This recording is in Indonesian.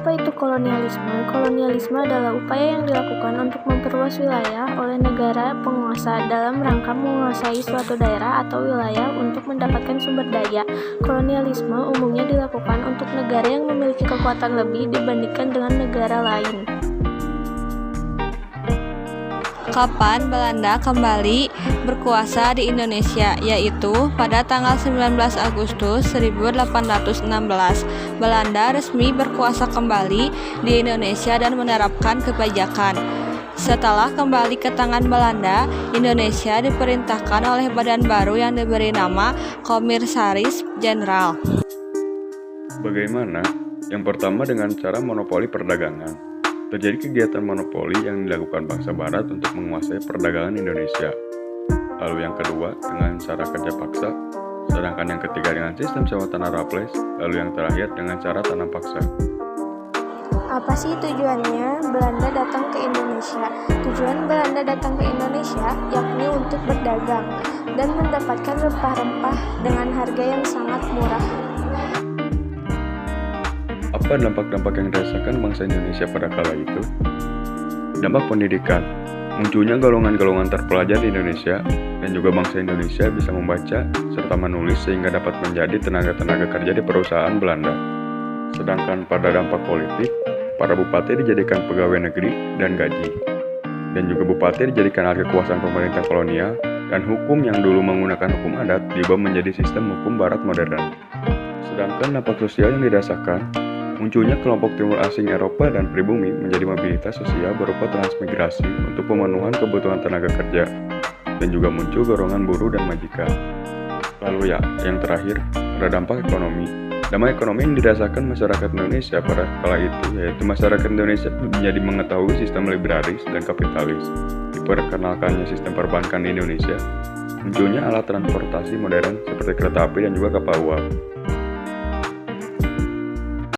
Apa itu kolonialisme? Kolonialisme adalah upaya yang dilakukan untuk memperluas wilayah oleh negara penguasa dalam rangka menguasai suatu daerah atau wilayah untuk mendapatkan sumber daya. Kolonialisme umumnya dilakukan untuk negara yang memiliki kekuatan lebih dibandingkan dengan negara lain. Kapan Belanda kembali berkuasa di Indonesia, yaitu pada tanggal 19 Agustus 1816. Belanda resmi berkuasa kembali di Indonesia dan menerapkan kebijakan. Setelah kembali ke tangan Belanda, Indonesia diperintahkan oleh badan baru yang diberi nama Komisaris Jenderal. Bagaimana? Yang pertama dengan cara monopoli perdagangan. Terjadi kegiatan monopoli yang dilakukan bangsa barat untuk menguasai perdagangan Indonesia. Lalu yang kedua dengan cara kerja paksa, sedangkan yang ketiga dengan sistem sewa tanah Raffles, lalu yang terakhir dengan cara tanam paksa. Apa sih tujuannya Belanda datang ke Indonesia? Tujuan Belanda datang ke Indonesia yakni untuk berdagang dan mendapatkan rempah-rempah dengan harga yang sangat murah. Apa dampak-dampak yang dirasakan bangsa Indonesia pada kala itu? Dampak pendidikan. Munculnya golongan-golongan terpelajar di Indonesia dan juga bangsa Indonesia bisa membaca serta menulis sehingga dapat menjadi tenaga-tenaga kerja di perusahaan Belanda. Sedangkan pada dampak politik, para bupati dijadikan pegawai negeri dan gaji. Dan juga bupati dijadikan alat kekuasaan pemerintah kolonial dan hukum yang dulu menggunakan hukum adat diubah menjadi sistem hukum barat modern. Sedangkan dampak sosial yang dirasakan, munculnya kelompok timur asing Eropa dan pribumi menjadi mobilitas sosial berupa transmigrasi untuk pemenuhan kebutuhan tenaga kerja, dan juga muncul golongan buruh dan majikan. Lalu yang terakhir, ada dampak ekonomi. Dampak ekonomi yang dirasakan masyarakat Indonesia pada kala itu, yaitu masyarakat Indonesia menjadi mengetahui sistem liberalis dan kapitalis. Diperkenalkannya sistem perbankan di Indonesia, munculnya alat transportasi modern seperti kereta api dan juga kapal uap.